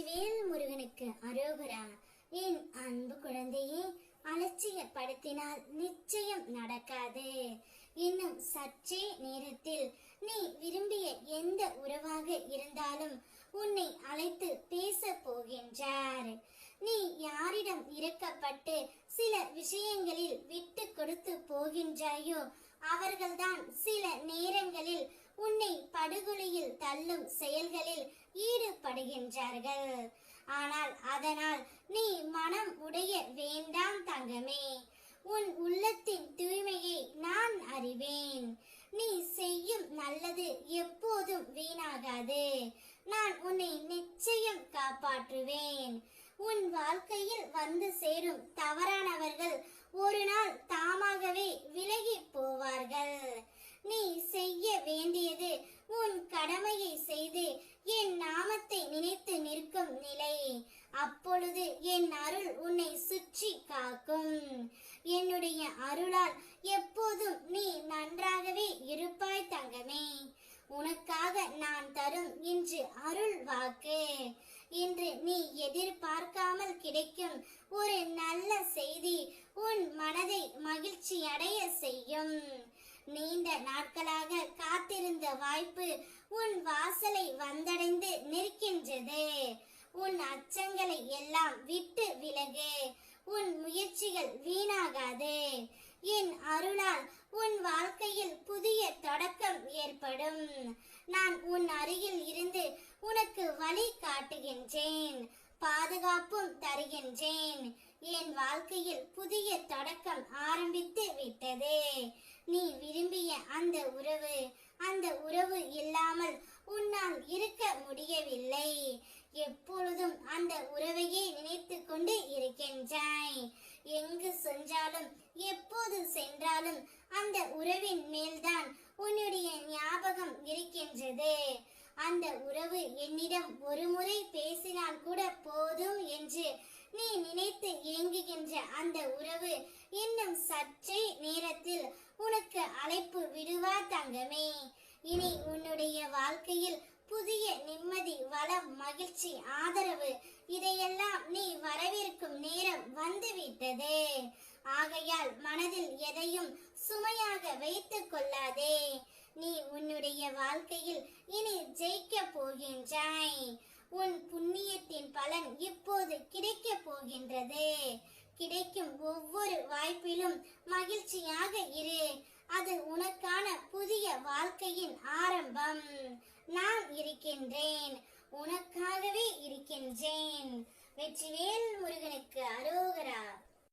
வெற்றிவேல் முருகனுக்கு அரோகரா. என் அன்பு குழந்தையே, அலட்சியப்படுத்தினால் நிச்சயம் நடக்காது. இன்னும் சற்றே நேரத்தில் நீ விரும்பிய எந்த உறவாக இருந்தாலும் உன்னை அழைத்து பேச போகின்றார். நீ யாரிடம் இறக்கப்பட்டு சில விஷயங்களில் விட்டு கொடுத்து போகின்றாயோ அவர்கள்தான் சில நேரங்களில் உன்னை படுகொலியில் தள்ளும் செயல்களில் ஈடுபடுகின்றார்கள். ஆனால் அதனால் நீ மனம் உடைய வேண்டாம் தங்கமே. உன் உள்ளத்தின் தூய்மையை நான் அறிவேன். நீ செய்யும் நல்லது எப்போதும் வீணாகாது. நான் உன்னை நிச்சயம் காப்பாற்றுவேன். உன் வாழ்க்கையில் வந்து சேரும் தவறானவர்கள் ஒரு நாள் தாமாகவே விலகி போவார்கள். நீ செய்ய வேண்டியது உன் கடமையை செய்து என் நாமத்தை நினைத்து நிற்கும் நிலை. அப்பொழுது என் அருள் உன்னை சுற்றி காக்கும். என்னுடைய அருளால் எப்போதும் நீ நன்றாகவே இருப்பாய் தங்கமே. உனக்காக நான் தரும் இன்று அருள் வாக்கு. இன்று நீ எதிர்பார்க்காமல் கிடைக்கும் ஒரு நல்ல செய்தி உன் மனதை மகிழ்ச்சி அடைய செய்யும். நீண்ட நாட்களாக காத்திருந்த வாய்ப்பு உன் வாசலை வந்தடைந்து நிற்கின்றது. உன் அச்சங்களை எல்லாம் விட்டு விலகு. உன் முயற்சிகள் வீணாகாது. என் அருளால் உன் வாழ்க்கையில் புதிய தொடக்கம் ஏற்படும். நான் உன் அருகில் இருந்து உனக்கு வழி காட்டுகின்றேன், பாதுகாப்பும் தருகின்றேன். என் வாழ்க்கையில் புதிய தொடக்கம் ஆரம்பித்து விட்டது. நீ விரும்பிய அந்த உறவு இல்லாமல் உன்னால் இருக்க முடியவில்லை. எப்பொழுதும் அந்த உறவையே நினைத்து கொண்டு இருக்கின்றாய். எங்கு சென்றாலும் எப்போது சென்றாலும் அந்த உறவின் மேல்தான் உன்னுடைய ஞாபகம் இருக்கின்றது. அந்த உறவு என்னிடம் ஒரு முறை பேசினால் கூட போதும் என்று நீ நினைத்து ஏங்குகின்ற அந்த உறவு இன்னும் சற்றே நேரத்தில் உனக்கு அழைப்பு விடுவார் தங்கமே. இனி உன்னுடைய வாழ்க்கையில் புதிய நிம்மதி, வளம், மகிழ்ச்சி, ஆதரவு இதையெல்லாம் நீ வரவேற்கும் நேரம் வந்துவிட்டது. ஆகையால் மனதில் எதையும் சுமையாக வைத்துக் கொள்ளாதே. நீ உன்னுடைய வாழ்க்கையில் இனி ஜெயிக்க போகின்றாய். உன் புண்ணியத்தின் பலன் இப்போது கிடைக்க போகின்றது. கிடைக்கும் ஒவ்வொரு வாய்ப்பிலும் மகிழ்ச்சியாக இரு. அது உனக்கான புதிய வாழ்க்கையின் ஆரம்பம். நான் இருக்கின்றேன், உனக்காகவே இருக்கின்றேன். வெற்றிவேல் முருகனுக்கு